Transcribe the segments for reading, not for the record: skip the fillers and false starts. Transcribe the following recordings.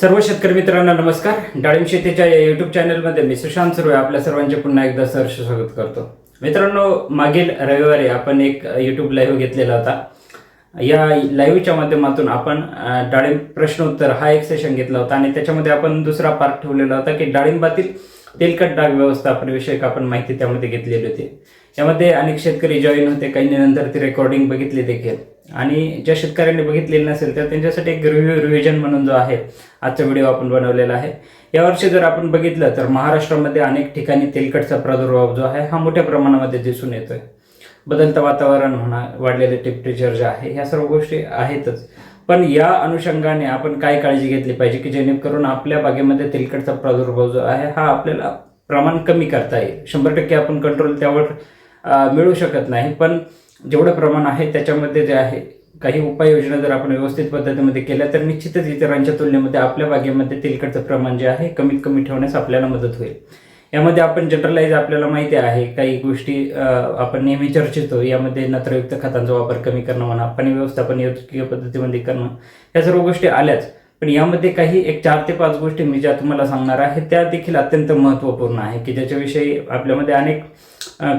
सर्व शेतकरी मित्रांना नमस्कार. डाळिंब शेतीच्या या यूट्यूब चॅनलमध्ये मी सुशांत सुर्वे आपल्या सर्वांचे पुन्हा एकदा सहर्ष स्वागत करतो. मित्रांनो, मागील रविवारी आपण एक यूट्यूब लाईव्ह घेतलेला होता. या लाईव्हच्या माध्यमातून आपण डाळिंब प्रश्नोत्तर हा एक सेशन घेतला होता आणि त्याच्यामध्ये आपण दुसरा पार्ट ठेवलेला होता की डाळिंबातील तेलकट डाग व्यवस्थापनाविषयक आपण माहिती त्यामध्ये घेतलेली होती. यामध्ये अनेक शेतकरी जॉईन होते, काही नंतर ती रेकॉर्डिंग बघितली देखील. आणि ज्या शेतकऱ्यांनी बघितलेलं नसेल तर त्यांच्यासाठी एक रिव्हिजन म्हणून जो आहे आजचा व्हिडिओ आपण बनवलेला आहे. यावर्षी जर आपण बघितलं तर महाराष्ट्रामध्ये अनेक ठिकाणी तेलकटचा प्रादुर्भाव जो आहे हा मोठ्या प्रमाणामध्ये दिसून येतोय. बदलतं वातावरण म्हणा, वाढलेले टेम्परेचर जे आहे, ह्या सर्व गोष्टी आहेतच. पण या अनुषंगाने आपण काय काळजी घेतली पाहिजे की जेणेकरून आपल्या बागेमध्ये तेलकटचा प्रादुर्भाव जो आहे हा आपल्याला प्रमाण कमी करता येईल. 100% आपण कंट्रोल त्यावर मिळू शकत नाही, पण जेवढं प्रमाण आहे त्याच्यामध्ये जे आहे काही उपाययोजना जर आपण व्यवस्थित पद्धतीमध्ये केल्या तर निश्चितच इतरांच्या तुलनेमध्ये आपल्या बागेमध्ये तेलकटचं प्रमाण जे आहे कमीत कमी ठेवण्यास आपल्याला मदत होईल. यामध्ये आपण जनरलाइज आपल्याला माहिती आहे काही गोष्टी आपण नेहमी चर्चितो. यामध्ये नत्रयुक्त खतांचा वापर कमी करणं म्हणा, पाणी व्यवस्थापन योग्य पद्धतीमध्ये करणं, या सर्व गोष्टी आल्याच. पण यामध्ये काही एक 4 ते 5 गोष्टी मी ज्या तुम्हाला सांगणार आहे त्या देखील अत्यंत महत्त्वपूर्ण आहे की ज्याच्याविषयी आपल्यामध्ये अनेक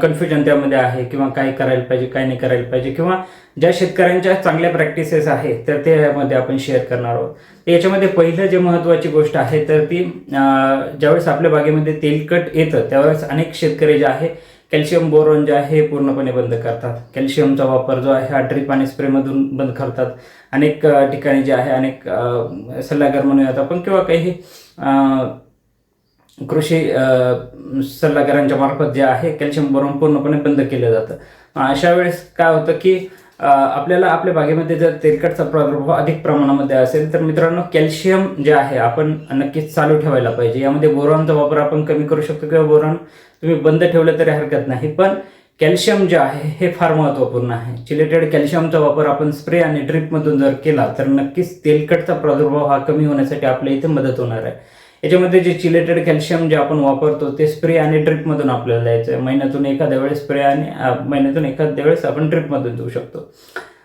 कन्फ्युजन त्यामध्ये आहे किंवा काय करायला पाहिजे, काय नाही करायला पाहिजे, किंवा ज्या शेतकऱ्यांच्या चांगल्या प्रॅक्टिसेस आहेत तर ते यामध्ये आपण शेअर करणार आहोत. याच्यामध्ये पहिलं जे महत्त्वाची गोष्ट आहे तर ती ज्यावेळेस आपल्या बागेमध्ये तेलकट येतं त्यावेळेस अनेक शेतकरी जे आहे कॅल्शियम बोरॉन जे आहे हे पूर्णपणे बंद करतात. कॅल्शियमचा वापर जो आहे हा ड्रिप आणि स्प्रेमधून बंद करतात. अनेक ठिकाणी जे आहे अनेक सल्लागार म्हणूयात आपण किंवा काही कृषी सल्लागारांच्या मार्फत जे आहे कॅल्शियम बोरॉन पूर्णपणे बंद केलं जातं. अशा वेळेस काय होतं की आपल्याला आपल्या बागेमध्ये जर तेलकटचा प्रादुर्भाव अधिक प्रमाणामध्ये असेल तर मित्रांनो कॅल्शियम जे आहे आपण नक्कीच चालू ठेवायला पाहिजे. यामध्ये बोरॉनचा वापर आपण कमी करू शकतो किंवा बोरॉन तुम्ही बंद ठेवलं तरी हरकत नाही, पण कॅल्शियम जे आहे हे फार महत्त्वपूर्ण आहे. चिलेटेड कॅल्शियमचा वापर आपण स्प्रे आणि ड्रिपमधून जर केला तर नक्कीच तेलकटचा प्रादुर्भाव हा कमी होण्यासाठी आपल्या इथे मदत होणार आहे. याच्यामध्ये जे चिलेटेड कॅल्शियम जे आपण वापरतो ते स्प्रे आणि ड्रिपमधून आपल्याला द्यायचं आहे. महिन्यातून एखाद्या वेळेस स्प्रे आणि महिन्यातून एखाद्या वेळेस आपण ड्रिपमधून देऊ शकतो.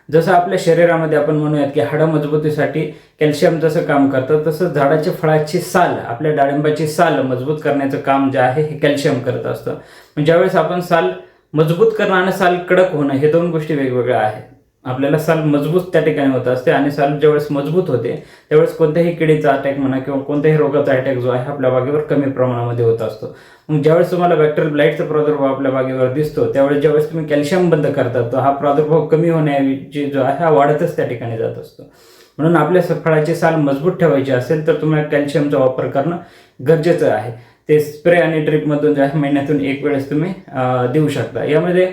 जसं आपल्या शरीरामध्ये आपण म्हणूयात की हाडं मजबूतीसाठी कॅल्शियम जसं काम करतं तसं झाडाच्या फळाची साल, आपल्या डाळिंबाची साल मजबूत करण्याचं काम जे आहे हे कॅल्शियम करत असतं. म्हणजे ज्यावेळेस आपण साल मजबूत करणं आणि साल कडक होणं हे दोन गोष्टी वेगवेगळ्या आहेत. आपल्याला साल मजबूत त्या ठिकाणी होत असते आणि साल ज्यावेळेस मजबूत होते त्यावेळेस कोणत्याही किडीचा अटॅक म्हणा किंवा कोणत्याही रोगाचा अटॅक जो आहे आपल्या बागेवर कमी प्रमाणामध्ये होत असतो. मग ज्यावेळेस तुम्हाला बॅक्टेरियल ब्लाइटचा प्रादुर्भाव आपल्या बागेवर दिसतो त्यावेळेस ज्यावेळेस तुम्ही कॅल्शियम बंद करतात तर हा प्रादुर्भाव कमी होण्याऐवजी जो आहे हा वाढतच त्या ठिकाणी जात असतो. म्हणून आपल्या फळाची साल मजबूत ठेवायची असेल तर तुम्हाला कॅल्शियमचा वापर करणं गरजेचं आहे. ते स्प्रे आणि ड्रिपमधून जे आहे महिन्यातून एक वेळेस तुम्ही देऊ शकता. यामध्ये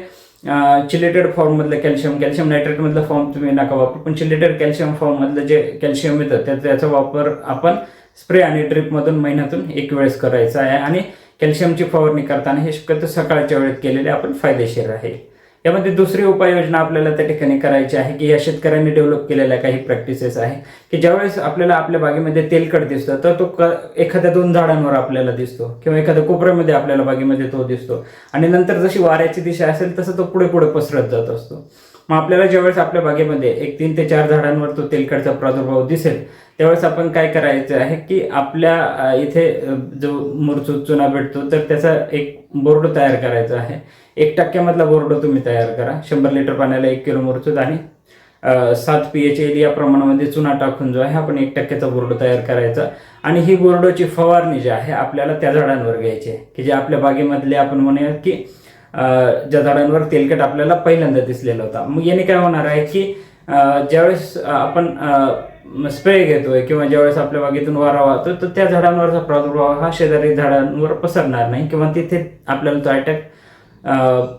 चिलेटेड फॉर्ममधलं कॅल्शियम नायट्रेटमधलं फॉर्म तुम्ही नका वापरू, पण चिलेटेड कॅल्शियम फॉर्ममधलं जे कॅल्शियम येतं त्याचा वापर आपण स्प्रे आणि ड्रिपमधून महिन्यातून एक वेळेस करायचा आहे. आणि कॅल्शियमची फवारणी करताना हे शक्यतो सकाळच्या वेळेत केलेले आपण फायदेशीर आहे. यामध्ये दुसरी उपाययोजना आपल्याला त्या ठिकाणी करायची आहे की या शेतकऱ्यांनी डेव्हलप केलेल्या काही प्रॅक्टिसेस आहे की ज्यावेळेस आपल्याला आपल्या बागेमध्ये तेलकट दिसतं तर तो एखाद्या 2 झाडांवर आपल्याला दिसतो किंवा एखाद्या कोपऱ्यामध्ये आपल्याला बागेमध्ये तो दिसतो आणि नंतर जशी वाऱ्याची दिशा असेल तसं तो पुढे पुढे पसरत जात असतो. मग आपल्याला ज्यावेळेस आपल्या बागेमध्ये एक 3 ते 4 झाडांवर तो तेलकटचा प्रादुर्भाव दिसेल त्यावेळेस आपण काय करायचं आहे की आपल्या इथे जो मुरचूत चुना भेटतो तर त्याचा एक बोर्ड तयार करायचा आहे. 1% बोर्ड तुम्ही तयार करा. 100 लिटर पाण्याला 1 किलो मुरचूत आणि 7 pH या प्रमाणामध्ये चुना टाकून जो आहे आपण 1%चा बोर्ड तयार करायचा. आणि ही बोर्डची फवारणी जी आहे आपल्याला त्या झाडांवर घ्यायची आहे की जे आपल्या बागेमधले आपण म्हणूयात की ज्या झाडांवर तेलकट आपल्याला पहिल्यांदा दिसलेला होता. मग याने काय होणार आहे की ज्यावेळेस आपण स्प्रे घेतोय किंवा ज्यावेळेस आपल्या बागेतून वारा वाहतो तर त्या झाडांवरचा प्रादुर्भाव हा शेजारी झाडांवर पसरणार नाही किंवा तिथे आपल्याला तो अटॅक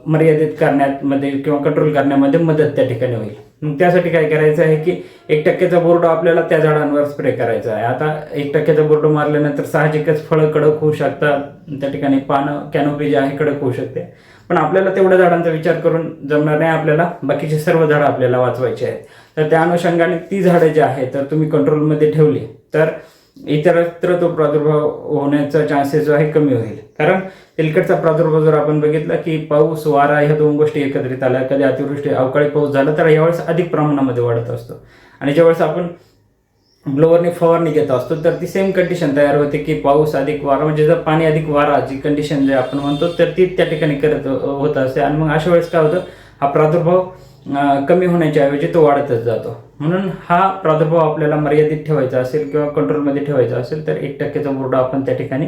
मर्यादित करण्यामध्ये किंवा कंट्रोल करण्यामध्ये मदत त्या ठिकाणी होईल. मग त्यासाठी काय करायचं आहे की 1%चा बोर्ड आपल्याला त्या झाडांवर स्प्रे करायचा आहे. आता 1%चा बोर्ड मारल्यानंतर साहजिकच फळं कडक होऊ शकतात, त्या ठिकाणी पानं कॅनोपी जे आहे कडक होऊ शकते. पण आपल्याला तेवढ्या झाडांचा विचार करून जमणार नाही, आपल्याला बाकीचे सर्व झाडं आपल्याला वाचवायचे आहेत. तर त्या अनुषंगाने ती झाडं जी आहेत तर तुम्ही कंट्रोलमध्ये ठेवली तर इतरत्र तो प्रादुर्भाव होण्याचा चान्सेस जो आहे कमी होईल. कारण तेलकटचा प्रादुर्भाव जर आपण बघितला की पाऊस वारा ह्या 2 गोष्टी एकत्रित आल्या, कधी अतिवृष्टी अवकाळी पाऊस झाला तर यावेळेस अधिक प्रमाणामध्ये वाढत असतो. आणि ज्यावेळेस आपण ब्लोअरने फवारणी घेत असतो तर ती सेम कंडिशन तयार होते की पाऊस अधिक वारा, म्हणजे जर पाणी अधिक वारा जी कंडिशन जे आपण म्हणतो तर ती त्या ठिकाणी करत होत असते. आणि मग अशा वेळेस काय होतं, हा प्रादुर्भाव कमी होण्याच्या ऐवजी तो वाढतच जातो. म्हणून हा प्रादुर्भाव आपल्याला मर्यादित ठेवायचा असेल किंवा कंट्रोलमध्ये ठेवायचा असेल तर 1%चा बोर्ड आपण त्या ठिकाणी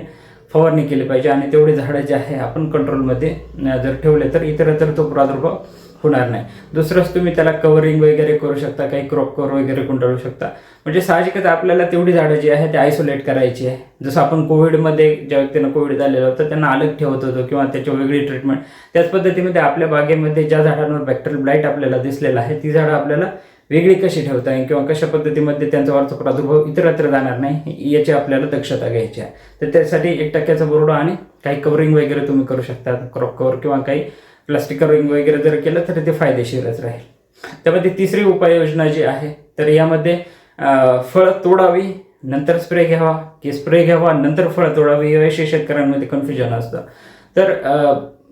फवारणी केली पाहिजे. आणि तेवढे झाडं जे आहे आपण कंट्रोलमध्ये जर ठेवले तर इतरत्र तो प्रादुर्भाव होणार नाही. दुसरंच तुम्ही त्याला कव्हरिंग वगैरे करू शकता, काही क्रॉप कव्हर वगैरे गुंडाळू शकता. म्हणजे साहजिकच आपल्याला तेवढी झाडं जी आहे ते आयसोलेट करायची आहे. जसं आपण कोविडमध्ये ज्या व्यक्तींना कोविड झालेलं होतं त्यांना अलग ठेवत होतो किंवा त्याची वेगळी ट्रीटमेंट, त्याच पद्धतीमध्ये आपल्या बागेमध्ये ज्या झाडांवर बॅक्टेरियल ब्लाइट आपल्याला दिसलेला आहे ती झाडं आपल्याला वेगळी कशी ठेवता येईल किंवा कशा पद्धतीमध्ये त्यांच्यावरचा प्रादुर्भाव इतरत्र जाणार नाही याची आपल्याला दक्षता घ्यायची आहे. तर त्यासाठी 1%चा बोर्ड आणि काही कव्हरिंग वगैरे तुम्ही करू शकता, क्रॉप कव्हर किंवा काही प्लास्टिक कव्हरिंग वगैरे जर केलं तर ते फायदेशीरच राहील. त्यामध्ये तिसरी उपाययोजना जी आहे तर यामध्ये फळ तोडावी नंतर स्प्रे घ्यावा की स्प्रे घ्यावा नंतर फळ तोडावी याविषयी शेतकऱ्यांमध्ये कन्फ्युजन असतं. तर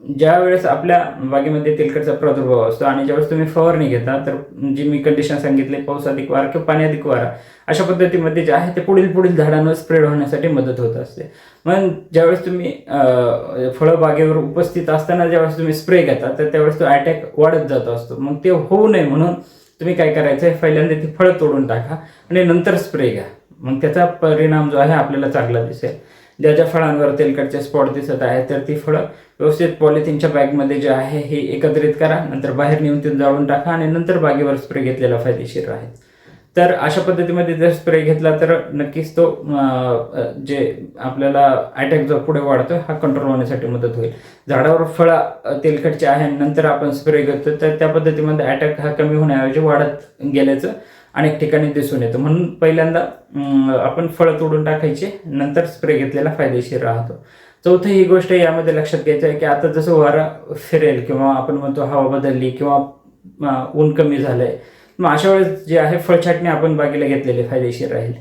ज्या वेळेस आपल्या बागेमध्ये तेलकटचा प्रादुर्भाव असतो आणि ज्यावेळेस तुम्ही फवारणी घेता तर जी मी कंडिशन सांगितली, पाऊस अधिक वारा किंवा पाणी अधिक वारा, अशा पद्धतीमध्ये जे आहे ते पुढील झाडांवर स्प्रेड होण्यासाठी मदत होत असते. मग ज्यावेळेस तुम्ही फळं बागेवर उपस्थित असताना ज्यावेळेस तुम्ही स्प्रे घेता तर त्यावेळेस तो अटॅक वाढत जात असतो. मग ते होऊ नये म्हणून तुम्ही काय करायचं आहे, पहिल्यांदा ती फळं तोडून टाका आणि नंतर स्प्रे घ्या. मग त्याचा परिणाम जो आहे आपल्याला चांगला दिसेल. ज्या ज्या फळांवर तेलकटचे स्पॉट दिसत आहे तर ती फळं व्यवस्थित पॉलिथिनच्या बॅगमध्ये जे आहे हे एकत्रित करा, नंतर बाहेर नेऊन ते जाळून टाका आणि नंतर बागेवर स्प्रे घेतलेला फायदेशीर राहील. तर अशा पद्धतीमध्ये जर स्प्रे घेतला तर नक्कीच तो जे आपल्याला अटॅक जो पुढे वाढतोय हा कंट्रोल होण्यासाठी मदत होईल. झाडावर फळं तेलकटचे आहे नंतर आपण स्प्रे घेतो तर त्या पद्धतीमध्ये अटॅक हा कमी होण्याऐवजी वाढत गेल्याचं अनेक ठिकाणी दिसून येतं. म्हणून पहिल्यांदा आपण फळं तोडून टाकायचे नंतर स्प्रे घेतलेला फायदेशीर राहतो. चौथं ही गोष्ट यामध्ये लक्षात घ्यायचं आहे की आता जसं वारा फिरेल किंवा आपण म्हणतो हवा बदलली किंवा ऊन कमी झालंय, मग अशा वेळेस जे आहे फळछाटणी आपण बागेला घेतलेली फायदेशीर राहील.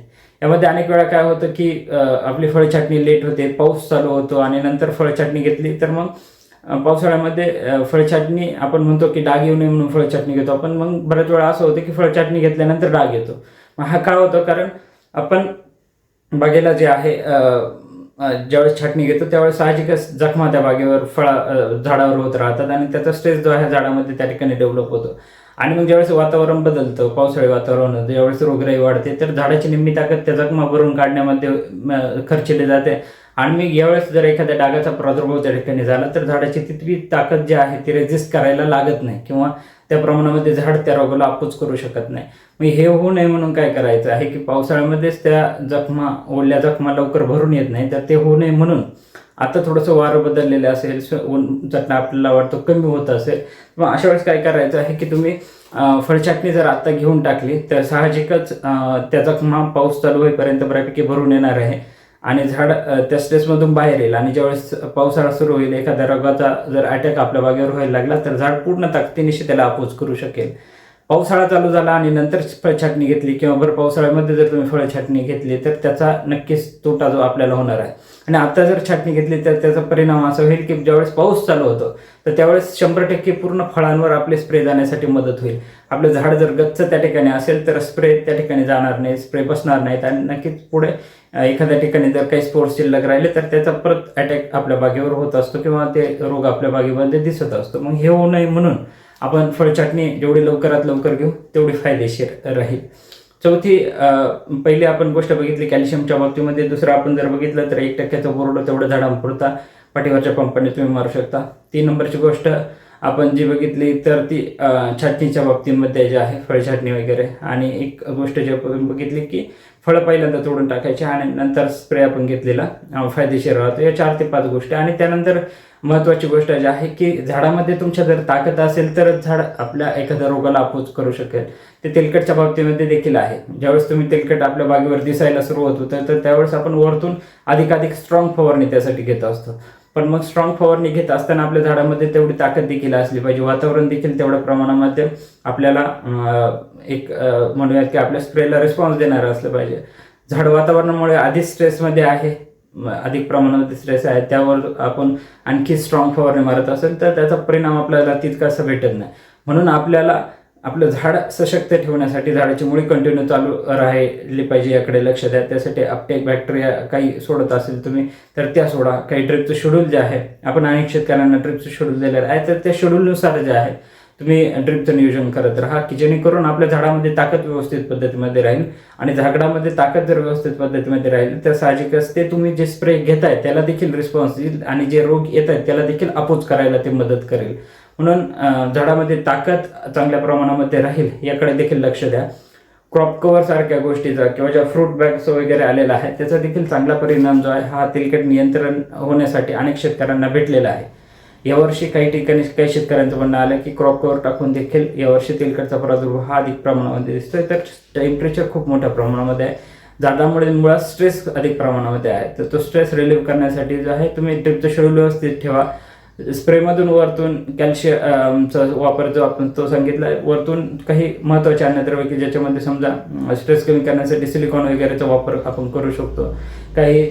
यामध्ये अनेक वेळा काय होतं की आपली फळछाटणी लेट होते, पाऊस चालू होतो आणि नंतर फळछाटणी घेतली तर मग पावसाळ्यामध्ये फळछाटणी आपण म्हणतो की डाग येऊ नये म्हणून फळछाटणी घेतो आपण, मग बऱ्याच वेळा असं होतं की फळछाटणी घेतल्यानंतर डाग येतो. मग हा का होतो, कारण आपण बागेला जे आहे ज्यावेळेस छाटणी घेतो त्यावेळेस साहजिकच जखमा त्या बागेवर झाडावर होत राहतात आणि त्याचा स्ट्रेस जो आहे झाडामध्ये त्या ठिकाणी डेव्हलप होतो. आणि मग ज्यावेळेस वातावरण बदलतं, पावसाळी वातावरण होतं, ज्यावेळेस रोगराई वाढते तर झाडाची निम्मी ताकद त्या जखमा भरून काढण्यामध्ये खर्चली जाते. आणि मग यावेळेस जर एखाद्या डागाचा प्रादुर्भाव त्या ठिकाणी झाला तर झाडाची तितकी ताकद जी आहे ती रेजिस्ट करायला लागत नाही किंवा त्या प्रमाणामध्ये झाड त्या रोगाला अपोज करू शकत नाही. मग हे होऊ नये म्हणून काय करायचं आहे की पावसाळ्यामध्येच त्या ओल्या जखमा लवकर भरून येत नाही, तर ते होऊ नये म्हणून आता थोडंसं वारं बदललेलं असेल, चटणा आपल्याला वाटतो कमी होत असेल, मग अशा वेळेस काय करायचं आहे की तुम्ही फळछाटणी जर आता घेऊन टाकली तर साहजिकच त्या जखमा पाऊस चालू होईपर्यंत बऱ्यापैकी भरून येणार आहे आणि झाड त्या स्ट्रेसमधून बाहेर येईल. आणि ज्यावेळेस पावसाळा सुरू होईल, एखाद्या रोगाचा जर अटॅक आपल्या बागेवर व्हायला लागला तर झाड पूर्ण ताकदीनिशी त्याला अपोज करू शकेल. पावसाळा चालू झाला आणि नंतर फळछाटणी घेतली किंवा भर पावसाळ्यामध्ये जर तुम्ही फळछाटणी घेतली तर त्याचा नक्कीच तोटा जो आपल्याला होणार आहे. आणि आता जर छाटणी घेतली तर त्याचा परिणाम असा होईल की ज्यावेळेस पाऊस चालू होतो तर त्यावेळेस 100% पूर्ण फळांवर आपले स्प्रे जाण्यासाठी मदत होईल. आपलं झाड जर गच्च त्या ठिकाणी असेल तर स्प्रे त्या ठिकाणी जाणार नाही, स्प्रे बसणार नाहीत आणि नक्कीच पुढे एखाद्या ठिकाणी जर काही स्पोर्स शिल्लक राहिले तर त्याचा परत अटॅक आपल्या बागेवर होत असतो किंवा ते रोग आपल्या बागेमध्ये दिसत असतो. मग हे होऊ नये म्हणून आपण फळछाटणी जेवढी लवकरात लवकर घेऊ तेवढी फायदेशीर राहील. चौथी पहिली आपण गोष्ट बघितली कॅल्शियमच्या बाबतीमध्ये. दुसरं आपण जर बघितलं तर 1%चा बोर्ड तेवढं झाडांपुरता पाठीवरच्या पंपाने तुम्ही मारू शकता. 3 नंबरची गोष्ट आपण जी बघितली तर ती छाटणीच्या बाबतीमध्ये जे आहे फळछाटणी वगैरे. आणि एक गोष्ट जी आपण बघितली की फळं पहिल्यांदा तोडून टाकायची आणि नंतर स्प्रे आपण घेतलेला फायदेशीर राहतो. या 4 ते 5 गोष्टी. आणि त्यानंतर महत्त्वाची गोष्ट जी आहे की झाडामध्ये तुमच्या जर ताकद असेल तर झाड आपल्या एखाद्या रोगाला अपोज करू शकेल. ते तेलकटच्या बाबतीमध्ये देखील आहे. ज्यावेळेस तुम्ही तेलकट आपल्या बागेवर दिसायला सुरुवात होतं तर त्यावेळेस आपण वरतून अधिकाधिक स्ट्रॉंग फवारणी त्यासाठी घेत असतो. पण मग स्ट्रॉंग फवारणी घेत असताना आपल्या झाडामध्ये तेवढी ताकद देखील असली पाहिजे, वातावरण देखील तेवढ्या प्रमाणामध्ये आपल्याला एक म्हणूयात की आपल्या स्प्रेला रिस्पॉन्स देणारं असलं पाहिजे. झाड वातावरणामुळे आधीच स्ट्रेसमध्ये आहे, अधिक प्रमाणामध्ये स्ट्रेस आहे, त्यावर आपण आणखी स्ट्रॉंग फवारणी मारत असेल तर त्याचा परिणाम आपल्याला तितकासा भेटत नाही. म्हणून आपल्याला आपलं झाड सशक्त ठेवण्यासाठी झाडाची मुळी कंटिन्यू चालू राहिली पाहिजे, याकडे लक्ष द्या. त्यासाठी अपटेक बॅक्टेरिया काही सोडत असेल तुम्ही तर त्या सोडा. काही ड्रिपचं शेड्यूल जे आहे, आपण अनेक शेतकऱ्यांना ड्रिपचं शेड्यूल दिलेलं आहे, तर त्या शेड्यूलनुसार जे आहे तुम्ही ड्रिपचं नियोजन करत राहा, की जेणेकरून आपल्या झाडामध्ये ताकद व्यवस्थित पद्धतीमध्ये राहील. आणि झाडामध्ये ताकद जर व्यवस्थित पद्धतीमध्ये राहील तर साहजिकच ते तुम्ही जे स्प्रे घेताय त्याला देखील रिस्पॉन्स देईल आणि जे रोग येत आहेत त्याला देखील अपोज करायला ते मदत करेल. म्हणून झाडामध्ये ताकद चांगल्या प्रमाणामध्ये राहील याकडे देखील लक्ष द्या. क्रॉप कव्हर सारख्या गोष्टीचा किंवा ज्या फ्रूट बॅग्स वगैरे आलेला आहे त्याचा देखील चांगला परिणाम जो आहे हा तेलकट नियंत्रण होण्यासाठी अनेक शेतकऱ्यांना भेटलेला आहे. यावर्षी काही ठिकाणी काही शेतकऱ्यांचं म्हणणं आलं की क्रॉप कव्हर टाकून देखील यावर्षी तेलकटचा प्रादुर्भाव हा अधिक प्रमाणामध्ये दिसतोय. तर टेम्परेचर खूप मोठ्या प्रमाणामध्ये आहे, झाडामुळे मुळात स्ट्रेस अधिक प्रमाणामध्ये आहे. तर तो स्ट्रेस रिलीव्ह करण्यासाठी जो आहे तुम्ही ड्रिपचं शेड्यूल व्यवस्थित ठेवा. स्प्रेमधून वरतून कॅल्शियमचा वापर जो आपण तो सांगितला आहे, वरतून काही महत्त्वाचे अन्नद्रव्य की ज्याच्यामध्ये समजा स्ट्रेस कमी करण्यासाठी सिलिकॉन वगैरेचा वापर आपण करू शकतो. काही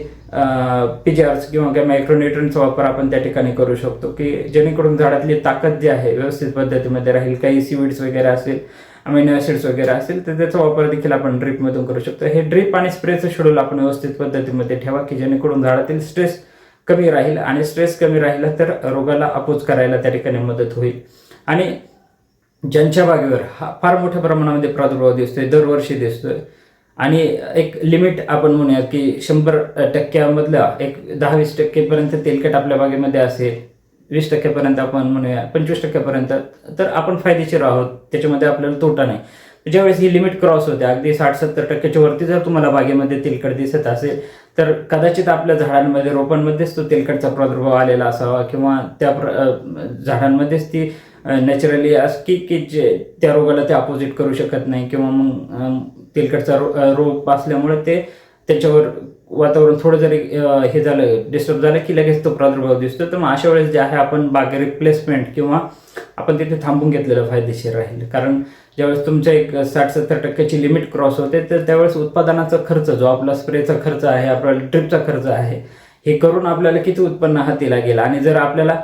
PGRs किंवा काही मायक्रोन्युट्रंटचा वापर आपण त्या ठिकाणी करू शकतो, की जेणेकरून झाडातली ताकद जी आहे व्यवस्थित पद्धतीमध्ये राहील. काही सीविड्स वगैरे असेल, अमिनो ॲसिड्स वगैरे असेल तर त्याचा वापर देखील आपण ड्रीपमधून करू शकतो. हे ड्रीप आणि स्प्रेचं शेड्यूल आपण व्यवस्थित पद्धतीमध्ये ठेवा, की जेणेकरून झाडातील स्ट्रेस कमी राहील. आणि स्ट्रेस कमी राहिला तर रोगाला अपोज करायला त्या ठिकाणी मदत होईल. आणि ज्यांच्या बागेवर हा फार मोठ्या प्रमाणामध्ये प्रादुर्भाव दिसतोय, दरवर्षी दिसतोय, आणि एक लिमिट आपण म्हणूया की 100% एक 10-20% तेलकट आपल्या बागेमध्ये असेल, 20% आपण म्हणूया, 25% तर आपण फायदेशीर आहोत, त्याच्यामध्ये आपल्याला तोटा नाही. ज्यावेळेस ही लिमिट क्रॉस होते, अगदी 60-70% वरती जर तुम्हाला बागेमध्ये तेलकट दिसत असेल तर कदाचित आपल्या झाडांमध्ये रोपांमध्येच तो तेलकटचा प्रादुर्भाव आलेला असावा, किंवा त्या झाडांमध्येच ती नॅचरली असकी की जे त्या रोगाला ते अपोजिट करू शकत नाही, किंवा मग तेलकटचा रोग असल्यामुळे ते त्याच्यावर वातावरण थोडं जरी हे झालं, डिस्टर्ब झालं की लगेच तो प्रादुर्भाव दिसतो. तर मग अशा वेळेस जे आहे आपण बाग रिप्लेसमेंट किंवा आपण तिथे थांबून घेतलेलं फायदेशीर राहील. कारण ज्यावेळेस तुमच्या एक 60-70% लिमिट क्रॉस होते तर त्यावेळेस उत्पादनाचा खर्च जो आपला स्प्रेचा खर्च आहे, आपला ड्रिपचा खर्च आहे, हे करून आपल्याला किती उत्पन्न हाती लागेल. आणि जर आपल्याला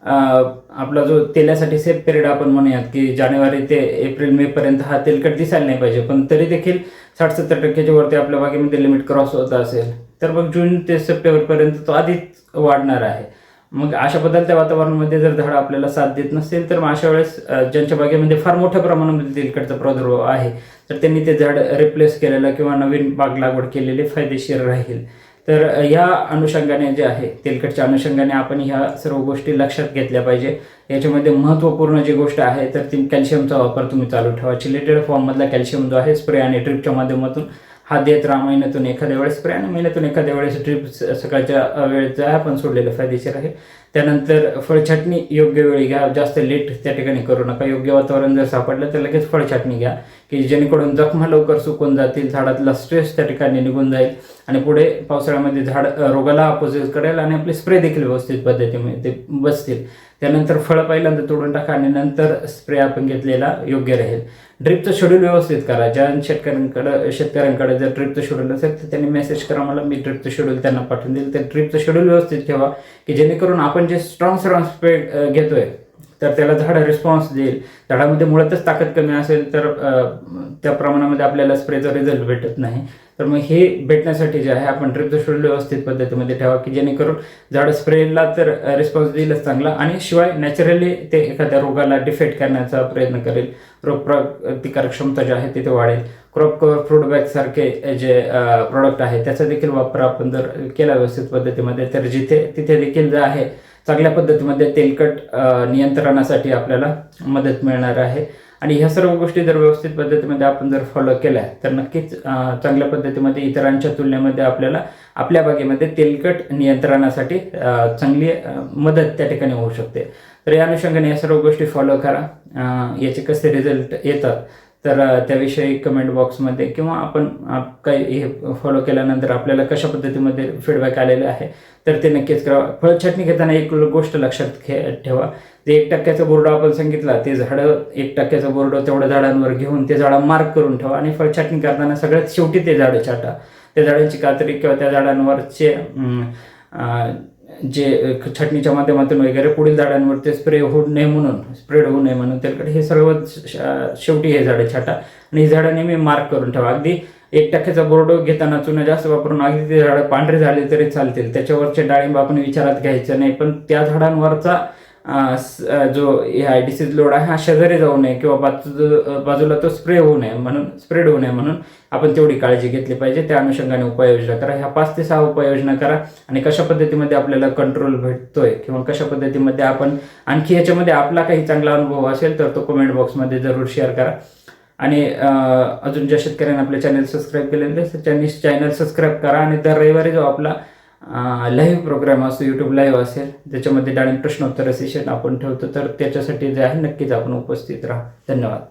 आपला जो तेलासाठी सेफ पिरियड आपण म्हणूयात की जानेवारी ते एप्रिल-मे पर्यंत हा तेलकट दिसायला नाही पाहिजे, पण तरी देखील 60-70% वरती आपल्या बागेमध्ये लिमिट क्रॉस होत असेल तर मग जून ते सप्टेंबरपर्यंत तो आधीच वाढणार आहे. मग अशा बदलत्या वातावरणामध्ये जर झाड आपल्याला साथ देत नसेल तर मग अशा वेळेस ज्यांच्या बागेमध्ये फार मोठ्या प्रमाणामध्ये तेलकटचा प्रादुर्भाव आहे तर त्यांनी ते झाड रिप्लेस केलेलं किंवा नवीन बाग लागवड केलेले फायदेशीर राहील. तर या अनुषंगाने जे आहे तेलकटच्या अनुषंगाने आपण ह्या सर्व गोष्टी लक्षात घेतल्या पाहिजे. याच्यामध्ये महत्त्वपूर्ण जी गोष्ट आहे तर ती कॅल्शियमचा वापर तुम्ही चालू ठेवा. चिलेटेड फॉर्ममधला कॅल्शियम जो आहे स्प्रे आणि ड्रिपच्या माध्यमातून हा देत राहा. महिन्यातून एखाद्या वेळेस स्प्रे आणि महिन्यातून एखाद्या वेळेस ड्रिप सकाळच्या वेळेत आपण सोडलेलं फायदेशीर आहे. त्यानंतर फळछाटणी योग्य वेळी घ्या, जास्त लेट त्या ठिकाणी करू नका. योग्य वातावरण जर सापडलं तर लगेच फळछाटणी घ्या, की जेणेकरून जखमा लवकर सुकून जातील, झाडातला स्ट्रेस त्या ठिकाणी निघून जाईल आणि पुढे पावसाळ्यामध्ये झाड रोगाला अपोजिट करेल आणि आपले स्प्रे देखील व्यवस्थित पद्धतीने बसतील. त्यानंतर फळं पहिल्यांदा तोडून टाका आणि नंतर स्प्रे आपण घेतलेला योग्य राहील. ड्रिपचं शेड्यूल व्यवस्थित करा. ज्या शेतकऱ्यांकडे जर ड्रिपचं शेड्यूल असेल तर त्यांनी मेसेज करा मला, मी ड्रिपचं शेड्यूल त्यांना पाठवून देईल. तर ड्रिपचं शेड्यूल व्यवस्थित ठेवा, की जेणेकरून आपण जे स्ट्रॉंग स्प्रे घेतोय तर त्याला झाड रिस्पॉन्स देईल. झाडामध्ये मुळातच ताकद कमी असेल तर त्या प्रमाणामध्ये आपल्याला स्प्रेचा रिझल्ट भेटत नाही. तर मग हे भेटण्यासाठी जे आहे आपण ड्रिपचं शेड्यूल व्यवस्थित पद्धतीमध्ये ठेवा, की जेणेकरून झाड स्प्रेला तर रिस्पॉन्स देईलच चांगला आणि शिवाय नॅचरली ते एखाद्या रोगाला डिफेक्ट करण्याचा प्रयत्न करेल. रोगप्रतिकारक क्षमता जी आहे तिथे वाढेल. क्रॉप कव्हर, फ्रूट बॅग सारखे जे प्रोडक्ट आहे त्याचा देखील वापर आपण जर केला व्यवस्थित पद्धतीमध्ये तर तिथे देखील जे आहे चांगल्या पद्धतीमध्ये तेलकट नियंत्रणासाठी आपल्याला मदत मिळणार आहे. आणि ह्या सर्व गोष्टी जर व्यवस्थित पद्धतीमध्ये आपण जर फॉलो केल्या तर नक्कीच चांगल्या पद्धतीमध्ये इतरांच्या तुलनेमध्ये आपल्याला आपल्या बागेमध्ये तेलकट नियंत्रणासाठी चांगली मदत त्या ठिकाणी होऊ शकते. तर या अनुषंगाने या सर्व गोष्टी फॉलो करा. याचे कसे रिझल्ट येतात तर त्याविषयी कमेंट बॉक्समध्ये किंवा आपण काही हे फॉलो केल्यानंतर आपल्याला कशा पद्धतीमध्ये फीडबॅक आलेले आहे तर ते नक्कीच करा. फळछाटणी घेताना एक गोष्ट लक्षात ठेवा, जे 1% बोर्ड आपण सांगितला ते झाडं 1% बोर्ड तेवढ्या झाडांवर घेऊन ते झाडं मार्क करून ठेवा आणि फळछाटणी करताना सगळ्यात शेवटी ते झाडं छाटा. त्या झाडांची कातरी किंवा त्या झाडांवरचे छटणीच्या माध्यमातून वगैरे पुढील झाडांवरती स्प्रेड होऊ नये म्हणून तेलकट हे सर्व शेवटी हे झाडं छाटा आणि ही झाडं नेहमी मार्क करून ठेवा. अगदी 1% बोर्ड घेताना चुना जास्त वापरून अगदी ते झाडं पांढरे झाले तरी चालतील, त्याच्यावरचे डाळिंब आपण विचारात घ्यायचं नाही. पण त्या झाडांवरचा जो हा डिसीज लोड आहे हा शेजारी जाऊ नये किंवा बाजूला तो स्प्रेड होऊ नये म्हणून आपण तेवढी काळजी घेतली पाहिजे. त्या अनुषंगाने उपाययोजना करा. ह्या 5 ते 6 उपाययोजना करा आणि कशा पद्धतीमध्ये आपल्याला कंट्रोल भेटतोय किंवा कशा पद्धतीमध्ये आपण आणखी याच्यामध्ये आपला काही चांगला अनुभव असेल तर तो कमेंट बॉक्समध्ये जरूर शेअर करा. आणि अजून ज्या शेतकऱ्यांनी आपले चॅनल सबस्क्राईब केलेले त्यांनी चॅनल सबस्क्राईब करा. आणि दर रविवारी जो आपला लाईव्ह प्रोग्राम असतो, यूट्यूब लाईव्ह असेल, त्याच्यामध्ये डाळिंब प्रश्नोत्तर सेशन आपण ठेवतो, तर त्याच्यासाठी जे आहे नक्कीच आपण उपस्थित राहा. धन्यवाद.